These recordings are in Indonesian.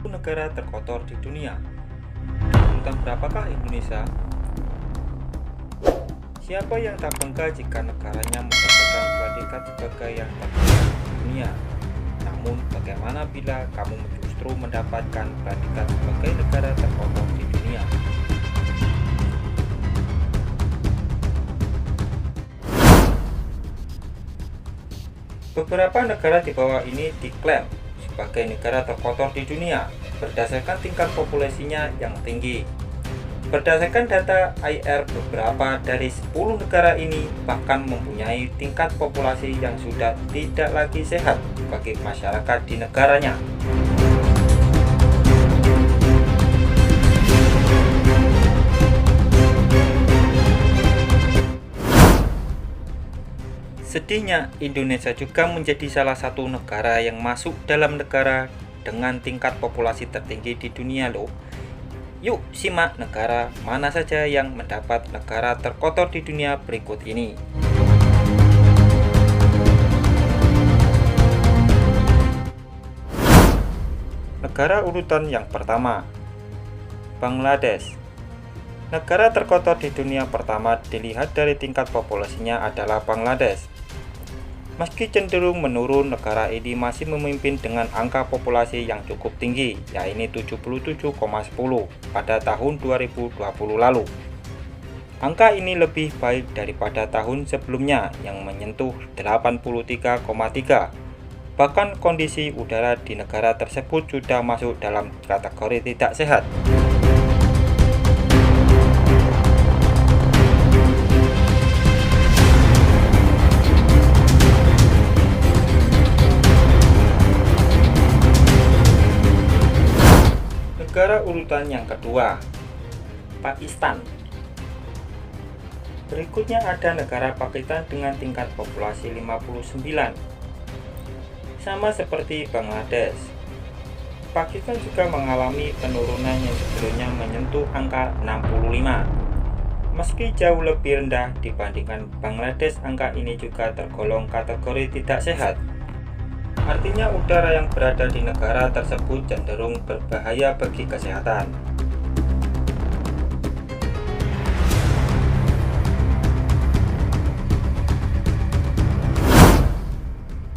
negara terkotor di dunia. Urutan berapakah Indonesia? Siapa yang tak bangga jika negaranya mendapatkan predikat sebagai yang terbaik di dunia? Namun, bagaimana bila kamu justru mendapatkan predikat sebagai negara terkotor di dunia? Beberapa negara di bawah ini diklaim sebagai negara terkotor di dunia berdasarkan tingkat populasinya yang tinggi. Berdasarkan data IR, beberapa dari 10 negara ini bahkan mempunyai tingkat populasi yang sudah tidak lagi sehat bagi masyarakat di negaranya. Sedihnya, Indonesia juga menjadi salah satu negara yang masuk dalam negara dengan tingkat populasi tertinggi di dunia loh. Yuk simak negara mana saja yang mendapat negara terkotor di dunia berikut ini. Negara urutan yang pertama, Bangladesh. Negara terkotor di dunia pertama dilihat dari tingkat populasinya adalah Bangladesh. Meski cenderung menurun, negara ini masih memimpin dengan angka populasi yang cukup tinggi, yaitu 77,10 pada tahun 2020 lalu. Angka ini lebih baik daripada tahun sebelumnya yang menyentuh 83,3. Bahkan kondisi udara di negara tersebut sudah masuk dalam kategori tidak sehat. Negara urutan yang kedua, Pakistan. Berikutnya ada negara Pakistan dengan tingkat populasi 59. Sama seperti Bangladesh, Pakistan juga mengalami penurunan yang sebelumnya menyentuh angka 65. Meski jauh lebih rendah dibandingkan Bangladesh, angka ini juga tergolong kategori tidak sehat. Artinya udara yang berada di negara tersebut cenderung berbahaya bagi kesehatan.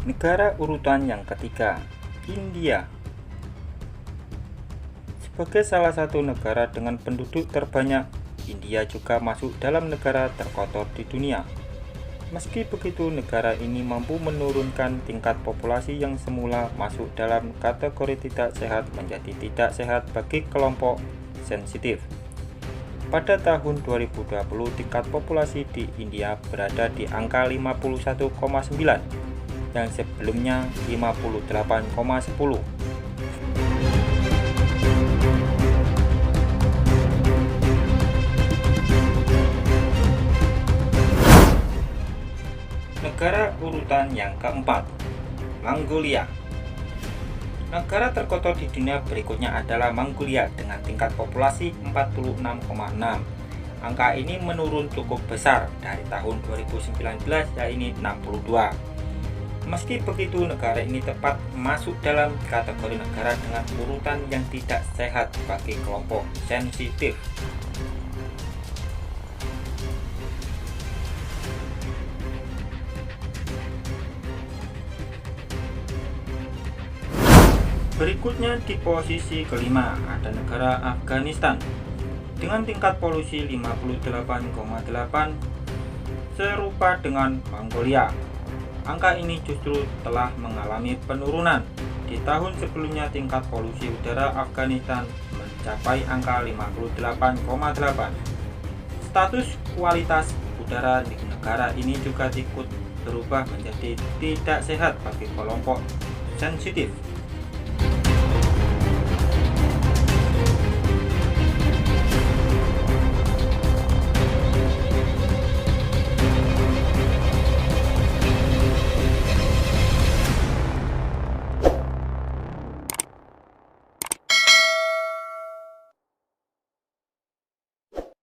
Negara urutan yang ketiga, India. Sebagai salah satu negara dengan penduduk terbanyak, India juga masuk dalam negara terkotor di dunia. Meski begitu, negara ini mampu menurunkan tingkat populasi yang semula masuk dalam kategori tidak sehat menjadi tidak sehat bagi kelompok sensitif. Pada tahun 2020, tingkat populasi di India berada di angka 51,9 yang sebelumnya 58,10. Negara urutan yang keempat, Mongolia. Negara terkotor di dunia berikutnya adalah Mongolia dengan tingkat populasi 46,6. Angka ini menurun cukup besar dari tahun 2019, yaitu 62. Meski begitu, negara ini tepat masuk dalam kategori negara dengan urutan yang tidak sehat bagi kelompok sensitif. Berikutnya di posisi kelima ada negara Afghanistan dengan tingkat polusi 58,8 serupa dengan Mongolia. Angka ini justru telah mengalami penurunan. Di tahun sebelumnya tingkat polusi udara Afghanistan mencapai angka 58,8. Status kualitas udara di negara ini juga ikut berubah menjadi tidak sehat bagi kelompok sensitif.